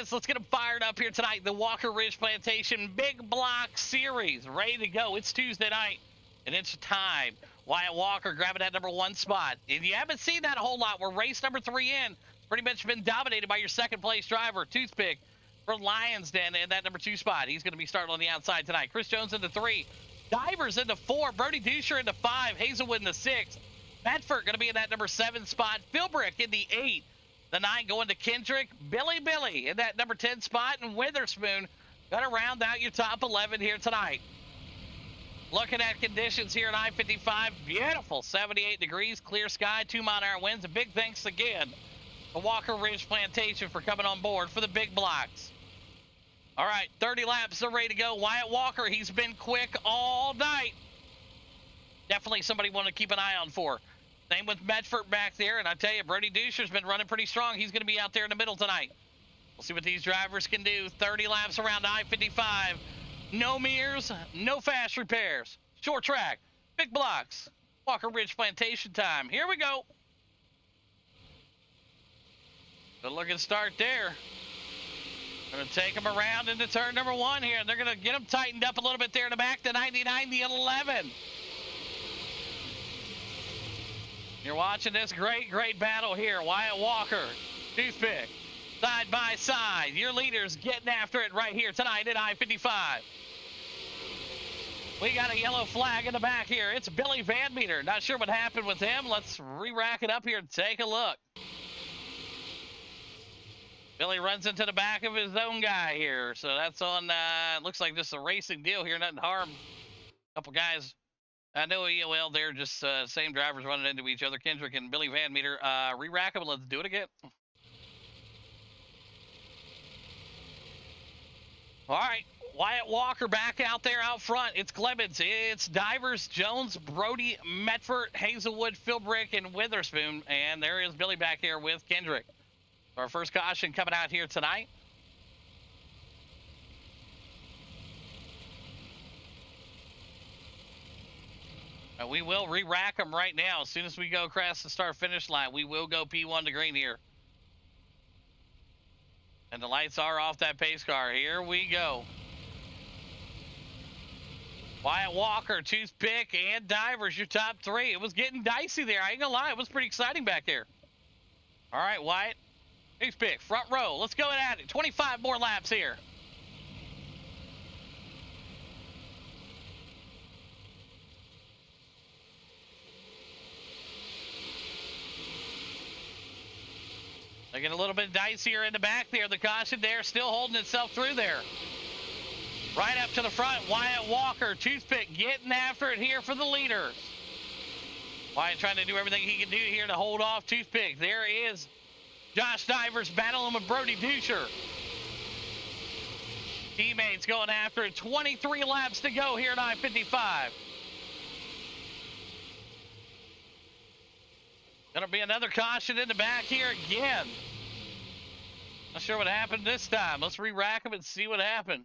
is. Let's get them fired up here tonight. The Walker Ridge Plantation Big Block Series. Ready to go. It's Tuesday night, and it's time. Wyatt Walker grabbing that number 1 spot. If you haven't seen that a whole lot, we're race number 3 in. Pretty much been dominated by your second place driver, Toothpick, for Lions Den in that number 2 spot. He's going to be starting on the outside tonight. Chris Jones into 3. Divers into 4. Brody Dusher into 5. Hazelwood into 6. Bedford going to be in that number 7 spot. Philbrick in the 8. The 9 going to Kendrick. Billy in that number 10 spot. And Witherspoon going to round out your top 11 here tonight. Looking at conditions here at I-55. Beautiful. 78 degrees. Clear sky. 2-mile-an-hour winds. A big thanks again to Walker Ridge Plantation for coming on board for the big blocks. All right. 30 laps are ready to go. Wyatt Walker, he's been quick all night. Definitely somebody want to keep an eye on for. Same with Medford back there, and I tell you, Brody Dusher's been running pretty strong. He's going to be out there in the middle tonight. We'll see what these drivers can do. 30 laps around I-55. No mirrors, no fast repairs. Short track, big blocks. Walker Ridge Plantation time. Here we go. Good looking start there. Going to take them around into turn number 1 here. They're going to get them tightened up a little bit there in the back. The 99, the 11. You're watching this great battle here. Wyatt Walker, Toothpick, side by side. Your leaders getting after it right here tonight at I-55. We got a yellow flag in the back here. It's Billy Van Meter. Not sure what happened with him. Let's re-rack it up here and take a look. Billy runs into the back of his own guy here. So that's on, looks like just a racing deal here. Nothing harm. A couple guys. I know EOL, they're just same drivers running into each other. Kendrick and Billy Van Meter. Re-rack them and let's do it again. All right. Wyatt Walker back out there out front. It's Clemens. It's Divers, Jones, Brody, Medford, Hazelwood, Philbrick, and Witherspoon. And there is Billy back here with Kendrick. Our first caution coming out here tonight. We will re-rack them right now. As soon as we go across the start-finish line, we will go P1 to green here. And the lights are off that pace car. Here we go. Wyatt Walker, Toothpick, and Divers, your top 3. It was getting dicey there. I ain't gonna lie. It was pretty exciting back there. All right, Wyatt. Toothpick, front row. Let's go at it. 25 more laps here. They get a little bit dicier in the back there. The caution there still holding itself through there. Right up to the front, Wyatt Walker, Toothpick getting after it here for the leaders. Wyatt trying to do everything he can do here to hold off Toothpick. There is Josh Divers battling with Brody Dusher. Teammates going after it. 23 laps to go here at I-55. Gonna be another caution in the back here again. Not sure what happened this time. Let's re-rack them and see what happened.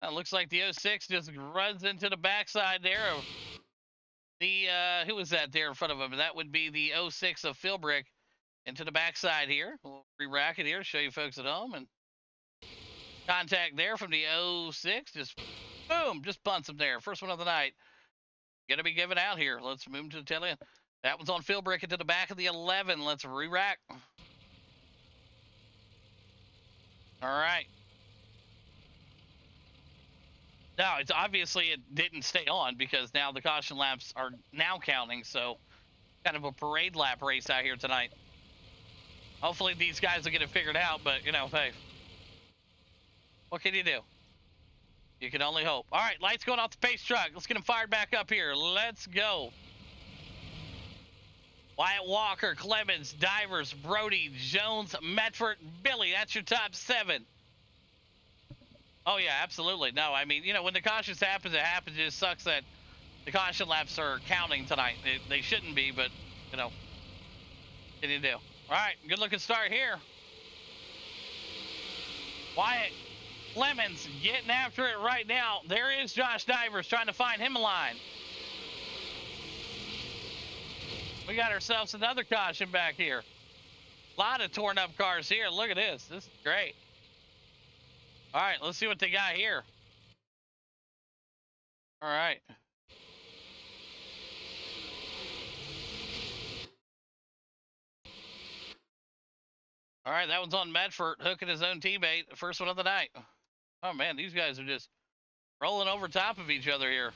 It looks like the 06 just runs into the backside there of the, who was that there in front of him? That would be the 06 of Philbrick into the backside here. We'll re-rack it here to show you folks at home. And contact there from the 06. Just, boom, just bunts him there. First one of the night. Gonna be given out here. Let's move to the tail end. That one's on Philbrick into the back of the 11. Let's re-rack. All right. Now, it's obviously it didn't stay on because now the caution laps are now counting. So kind of a parade lap race out here tonight. Hopefully these guys will get it figured out, but you know, hey, what can you do? You can only hope. All right, lights going off the pace truck. Let's get them fired back up here. Let's go. Wyatt Walker, Clemens, Divers, Brody, Jones, Medford, Billy. That's your top 7. Oh, yeah, absolutely. No, I mean, you know, when the cautions happens, it happens. It just sucks that the caution laps are counting tonight. They shouldn't be, but, you know, what can you do? All right, good looking start here. Wyatt Clemens getting after it right now. There is Josh Divers trying to find him a line. We got ourselves another caution back here. A lot of torn up cars here. Look at this. This is great. All right, let's see what they got here. All right. All right, that one's on Medford, hooking his own teammate. First one of the night. Oh, man, these guys are just rolling over top of each other here.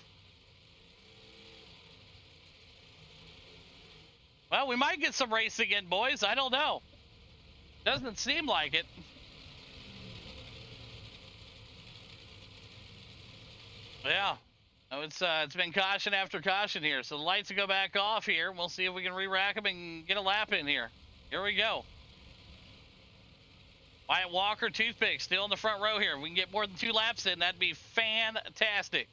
Well, we might get some racing in, boys. I don't know. Doesn't seem like it. Yeah. Oh, it's been caution after caution here. So the lights will go back off here. We'll see if we can re-rack them and get a lap in here. Here we go. Wyatt Walker, Toothpick, still in the front row here. If we can get more than 2 laps in, that'd be fantastic.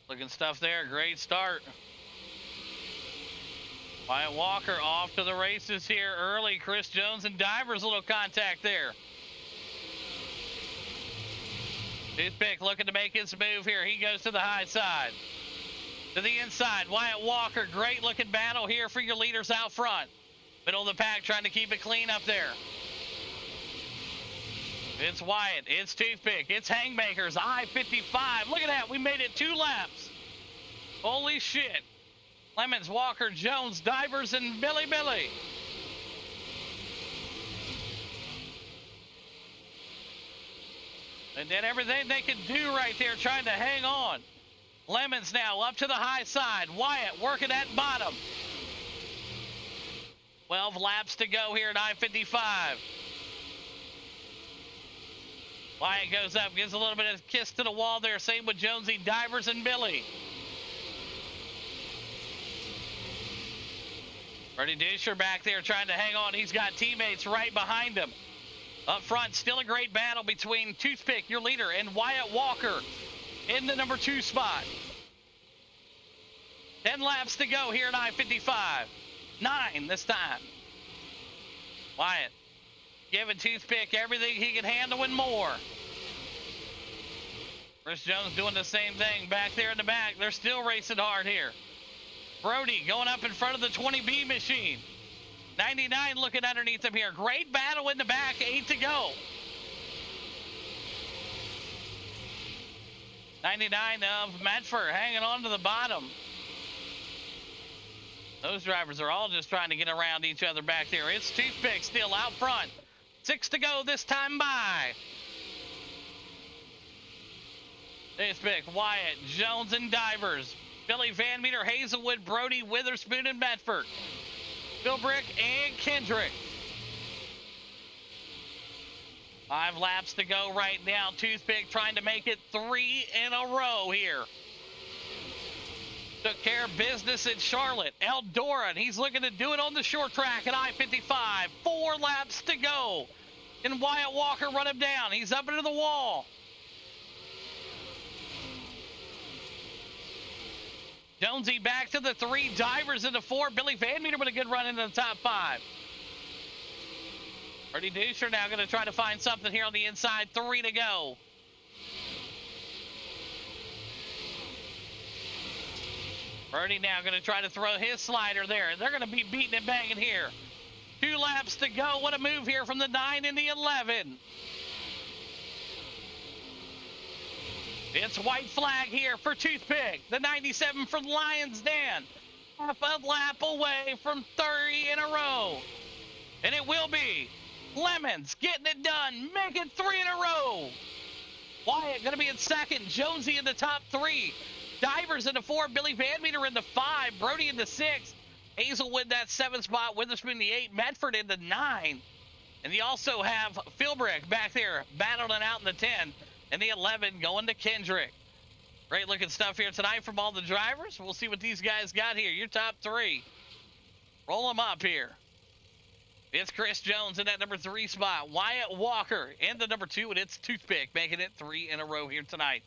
Looking stuff there. Great start. Wyatt Walker off to the races here early. Chris Jones and Divers, a little contact there. Toothpick looking to make his move here. He goes to the high side. To the inside, Wyatt Walker. Great looking battle here for your leaders out front. Middle of the pack trying to keep it clean up there. It's Wyatt. It's Toothpick. It's Hangmakers. I-55. Look at that. We made it 2 laps. Holy shit. Lemons, Walker, Jones, Divers, and Billy. They did everything they could do right there, trying to hang on. Lemons now up to the high side. Wyatt working at bottom. 12 laps to go here at I-55. Wyatt goes up, gives a little bit of a kiss to the wall there. Same with Jonesy, Divers, and Billy. Freddie Disher back there trying to hang on. He's got teammates right behind him. Up front, still a great battle between Toothpick, your leader, and Wyatt Walker in the number 2 spot. 10 laps to go here at I-55. 9 this time. Wyatt giving Toothpick everything he can handle and more. Chris Jones doing the same thing back there in the back. They're still racing hard here. Brody going up in front of the 20B machine. 99 looking underneath him here. Great battle in the back. 8 to go. 99 of Medford hanging on to the bottom. Those drivers are all just trying to get around each other back there. It's Toothpick still out front. 6 to go this time by. Toothpick, Wyatt, Jones, and Divers. Billy Van Meter, Hazelwood, Brody, Witherspoon, and Medford. Philbrick and Kendrick. 5 laps to go right now. Toothpick trying to make it 3 in a row here. Took care of business in Charlotte. Eldora, and he's looking to do it on the short track at I-55. 4 laps to go. Can Wyatt Walker run him down? He's up into the wall. Jonesy back to the 3, Divers in the 4. Billy Van Meter with a good run into the top 5. Freddie Dusher now going to try to find something here on the inside. 3 to go. Brody now going to try to throw his slider there. They're going to be beating and banging here. 2 laps to go. What a move here from the 9 and the 11. It's white flag here for Toothpick. The 97 from Lions Den. Half a lap away from 30 in a row. And it will be Lemons getting it done. Make it 3 in a row. Wyatt going to be in second. Jonesy in the top 3. Divers in the 4. Billy Van Meter in the 5. Brody in the 6. Hazelwood that 7 spot. Witherspoon the 8. Medford in the 9. And you also have Philbrick back there battling out in the 10. And the 11 going to Kendrick. Great looking stuff here tonight from all the drivers. We'll see what these guys got here. Your top 3. Roll them up here. It's Chris Jones in that number 3 spot. Wyatt Walker in the number 2, and it's Toothpick making it 3 in a row here tonight.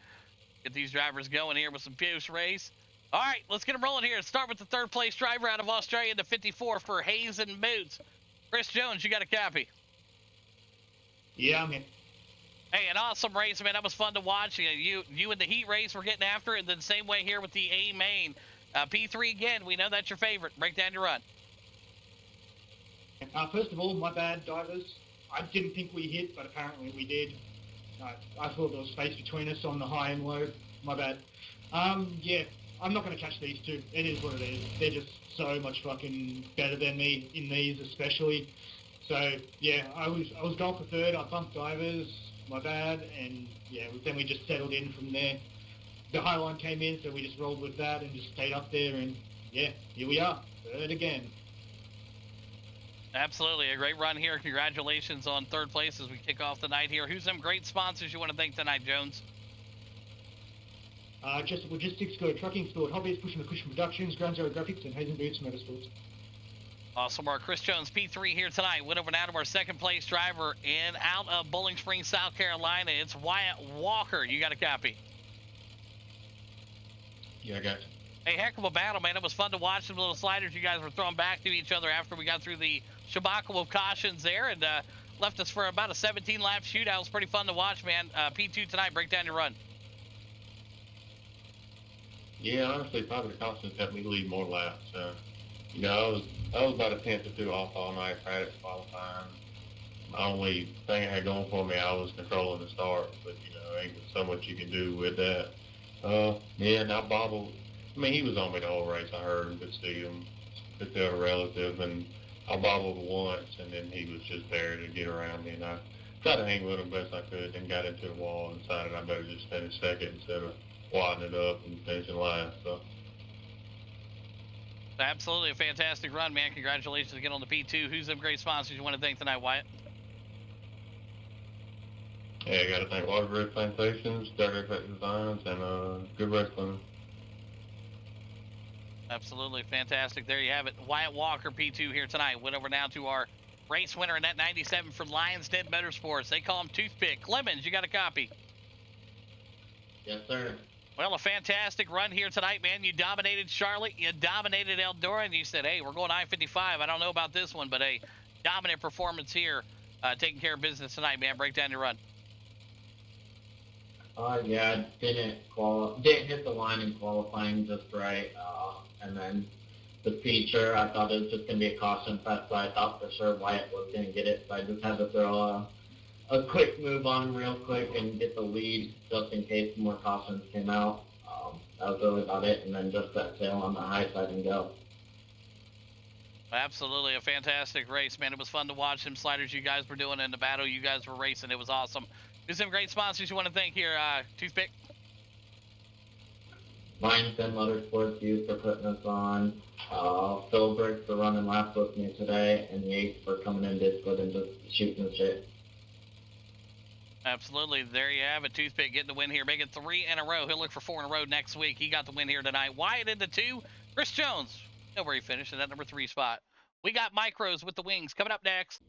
Get these drivers going here with some fierce race. All right, let's get them rolling here. Start with the 3rd place driver out of Australia, the 54 for Hayes and Boots. Chris Jones, you got a copy. Yeah, I'm here. Hey, an awesome race, man. That was fun to watch. You and the heat race were getting after it. And then same way here with the A main. P3 again. We know that's your favorite. Break down your run. First of all, my bad, divers. I didn't think we hit, but apparently we did. I thought there was space between us on the high and low. My bad. Yeah, I'm not going to catch these two. It is what it is. They're just so much fucking better than me in these, especially. So yeah, I was going for third. I bumped divers. My bad, and yeah, then we just settled in from there. The high line came in, so we just rolled with that and just stayed up there, and yeah, here we are, third again. Absolutely, a great run here. Congratulations on third place as we kick off the night here. Who's some great sponsors you want to thank tonight, Jones? Just Logistics, Go Trucking, Sport Hobbies, Pushing the Cushion Productions, Ground Zero Graphics, and Hazen Boots Motorsports. Awesome. Our Chris Jones P3 here tonight. Went over now to our second place driver and out of Bowling Springs, South Carolina. It's Wyatt Walker. You got a copy? Yeah, I got you. Hey, heck of a battle, man. It was fun to watch some little sliders you guys were throwing back to each other after we got through the Shabaka of cautions there and left us for about a 17-lap shootout. It was pretty fun to watch, man. P2 tonight. Break down your run. Yeah, honestly, probably the cautions helped me lead more laps. You know, I was about a tenth or two off all night, practice qualifying. The only thing I had going for me, I was controlling the start, but you know, ain't so much you can do with that. Yeah, and I bobbled. I mean, he was on me the whole race. I heard him, could see him, could tell a relative, and I bobbled once, and then he was just there to get around me, and I tried to hang with him best I could, then got into the wall and decided I better just finish second instead of wadding it up and finishing last. So. Absolutely a fantastic run, man. Congratulations again on the P2. Who's them great sponsors you want to thank tonight, Wyatt? Yeah, I got to thank Water Ridge Plantations, Dirt Effect Designs, and Good Wrestling. Absolutely fantastic. There you have it. Wyatt Walker, P2 here tonight. Went over now to our race winner in that 97 from Lions Den Motorsports. They call him Toothpick. Clemens, you got a copy? Yes, sir. Well, a fantastic run here tonight, man. You dominated Charlotte. You dominated Eldora, and you said, hey, we're going I-55. I don't know about this one, but a dominant performance here, taking care of business tonight, man. Break down your run. Yeah, didn't hit the line in qualifying just right, and then the feature, I thought it was just going to be a caution fest, so I thought for sure Wyatt was going to get it, so I just had to throw a quick move on him real quick and get the lead just in case more cautions came out. That was really about it, and then just that sail on the high side and go. Absolutely a fantastic race, man. It was fun to watch them sliders you guys were doing in the battle you guys were racing. It was awesome. There's some great sponsors you want to thank here, Toothpick. Lions Den Motorsports used for putting us on. Phil Brick for running laps with me today, and Yates for coming in Discord and just shooting the shit. Absolutely. There you have it. Toothpick getting the win here. Making 3 in a row. He'll look for 4 in a row next week. He got the win here tonight. Wyatt in the 2. Chris Jones. Know where he finished in that number 3 spot. We got Micros with the wings coming up next.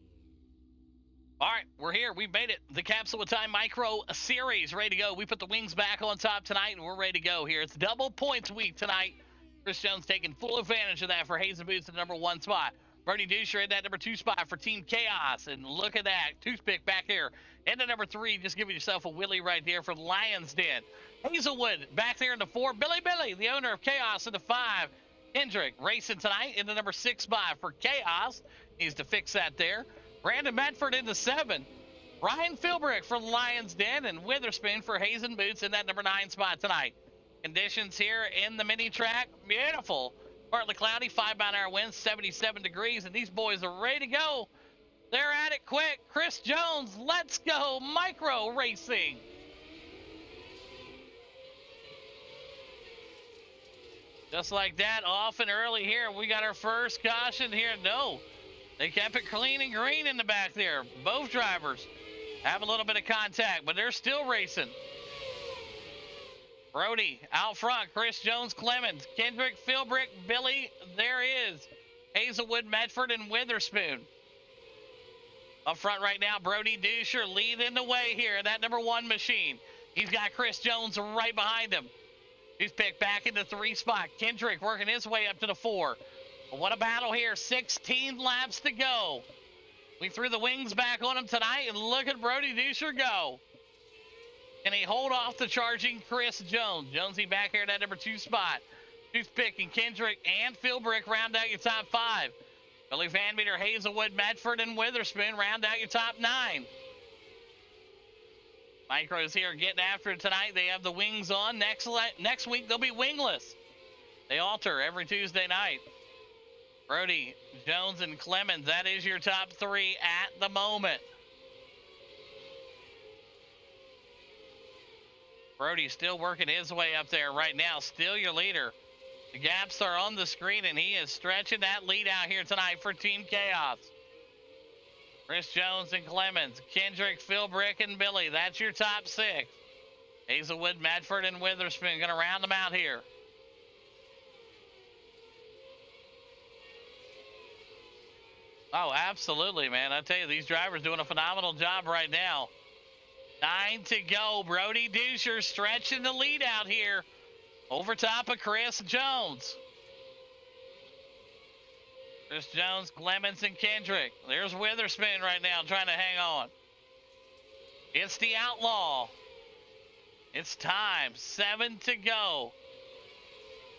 All right, we're here. We made it. The Capsule of Time Micro Series ready to go. We put the wings back on top tonight, and we're ready to go here. It's double points week tonight. Chris Jones taking full advantage of that for Hazen Boots at the number 1 spot. Bernie Dusher in that number 2 spot for Team Chaos. And look at that. Toothpick back here. And the number 3, just giving yourself a willy right there for Lions Den. Hazelwood back there in the 4. Billy, the owner of Chaos in the 5. Hendrick racing tonight in the number 6 spot for Chaos. Needs to fix that there. Brandon Medford in the 7. Ryan Philbrick for Lions Den and Witherspoon for Hazen Boots in that number 9 spot tonight. Conditions here in the mini track, beautiful. Partly cloudy, 5-mile-an-hour winds, 77 degrees, and these boys are ready to go. They're at it quick. Chris Jones, let's go. Micro racing. Just like that, off and early here. We got our first caution here. No, they kept it clean and green in the back there. Both drivers have a little bit of contact, but they're still racing. Brody out front, Chris Jones, Clemens, Kendrick, Philbrick, Billy, there is Hazelwood, Medford, and Witherspoon. Up front right now, Brody Dusher leading the way here in that number 1 machine. He's got Chris Jones right behind him. He's picked back in the 3 spot. Kendrick working his way up to the 4. But what a battle here, 16 laps to go. We threw the wings back on him tonight, and look at Brody Duscher go. Can he hold off the charging Chris Jones? Jonesy back here at that number 2 spot. Toothpick and Kendrick and Philbrick round out your top 5. Billy Van Meter, Hazelwood, Medford, and Witherspoon round out your top 9. Micros here getting after it tonight. They have the wings on. Next week, they'll be wingless. They alter every Tuesday night. Brody, Jones, and Clemens, that is your top 3 at the moment. Brody still working his way up there right now. Still your leader. The gaps are on the screen, and he is stretching that lead out here tonight for Team Chaos. Chris Jones and Clemens, Kendrick, Philbrick, and Billy. That's your top 6. Hazelwood, Medford, and Witherspoon going to round them out here. Oh, absolutely, man. I tell you, these drivers doing a phenomenal job right now. 9 to go. Brody Duscher stretching the lead out here over top of Chris Jones. Chris Jones, Clemens, and Kendrick. There's Witherspoon right now trying to hang on. It's the Outlaw. It's time. 7 to go.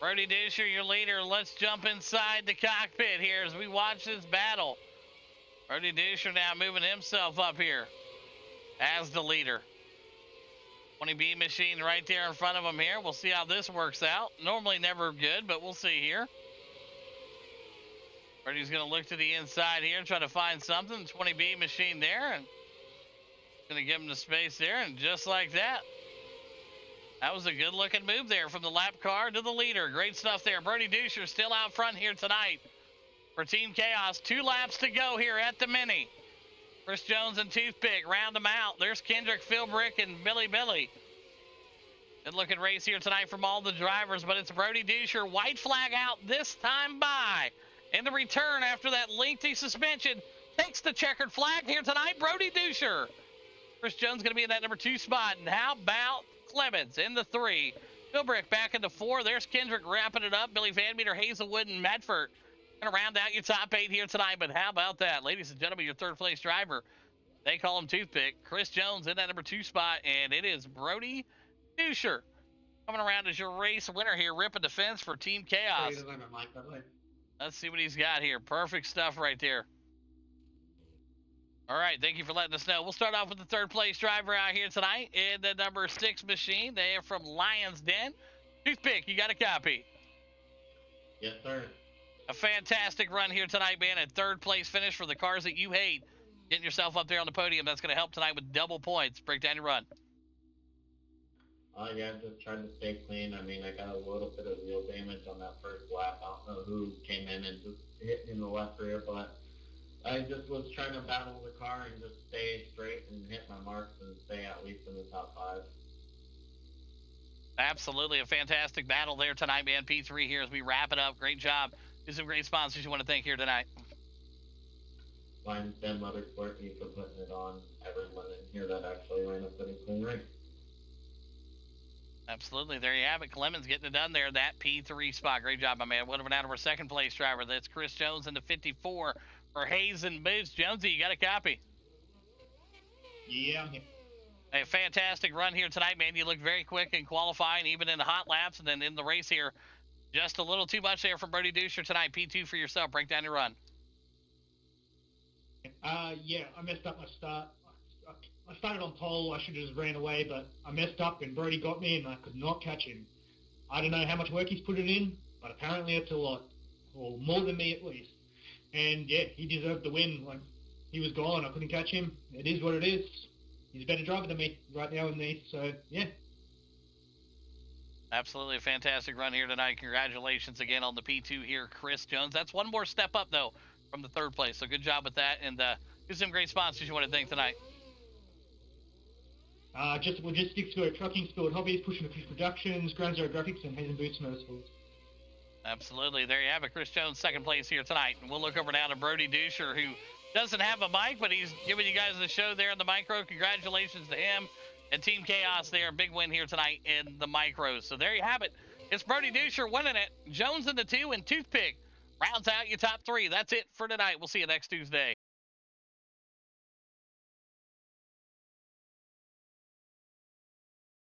Brody Duscher, your leader. Let's jump inside the cockpit here as we watch this battle. Brody Duscher now moving himself up here as the leader. 20B machine right there in front of him here. We'll see how this works out. Normally never good, but we'll see here. Brody's going to look to the inside here and try to find something. 20B machine there, and going to give him the space there, and just like that. That was a good-looking move there from the lap car to the leader. Great stuff there. Brody Duscher still out front here tonight for Team Chaos. 2 laps to go here at the Mini. Chris Jones and Toothpick round them out. There's Kendrick, Philbrick, and Billy. Good-looking race here tonight from all the drivers, but it's Brody Duscher. White flag out this time by. In the return after that lengthy suspension, takes the checkered flag here tonight, Brody Duscher. Chris Jones going to be in that number 2 spot. And how about Clemens in the 3? Philbrick back in the 4. There's Kendrick wrapping it up. Billy Van Meter, Hazelwood, and Medford going to round out your top 8 here tonight. But how about that, ladies and gentlemen, your 3rd place driver. They call him Toothpick. Chris Jones in that number 2 spot, and it is Brody Duscher coming around as your race winner here, ripping the fence for Team Chaos. Let's see what he's got here. Perfect stuff right there. All right, thank you for letting us know. We'll start off with the 3rd place driver out here tonight in the number 6 machine. They are from Lions Den. Toothpick, you got a copy? Yes, sir. A fantastic run here tonight, man. A 3rd place finish for the cars that you hate. Getting yourself up there on the podium. That's going to help tonight with double points. Break down your run. Yeah, just trying to stay clean. I mean, I got a little bit of wheel damage on that first lap. I don't know who came in and just hit me in the left rear, but I just was trying to battle the car and just stay straight and hit my marks and stay at least in the top 5. Absolutely a fantastic battle there tonight, man. P3 here as we wrap it up. Great job. Do some great sponsors you want to thank here tonight. Lions Den Motorsport, you for putting it on. Everyone in here that actually ran a pretty clean race. Absolutely. There you have it. Clemens getting it done there. That P3 spot. Great job, my man. One over down to our 2nd place driver. That's Chris Jones in the 54 for Hayes and Boots. Jonesy, you got a copy? Yeah, I'm here. A fantastic run here tonight, man. You look very quick in qualifying, even in the hot laps, and then in the race here. Just a little too much there from Brody Duscher tonight. P2 for yourself. Break down your run. Yeah, I messed up my start. I started on pole. I should have just ran away, but I messed up and Brody got me and I could not catch him. I don't know how much work he's put it in, but apparently it's a lot, or more than me at least. And yeah, he deserved the win. Like, he was gone. I couldn't catch him. It is what it is. He's a better driver than me right now in these, so yeah. Absolutely a fantastic run here tonight. Congratulations again on the P2 here, Chris Jones. That's one more step up, though, from the 3rd place. So good job with that. And do some great sponsors you want to thank tonight. Just Logistics Sport, Trucking Sport, Hobbies, Pushing the Fish Productions, Ground Zero Graphics, and Hazen Boots Motorsports. Absolutely. There you have it. Chris Jones, 2nd place here tonight. And we'll look over now to Brody Duscher, who doesn't have a mic, but he's giving you guys the show there in the micro. Congratulations to him and Team Chaos there. Big win here tonight in the micros. So there you have it. It's Brody Duscher winning it. Jones in the 2 and Toothpick rounds out your top 3. That's it for tonight. We'll see you next Tuesday.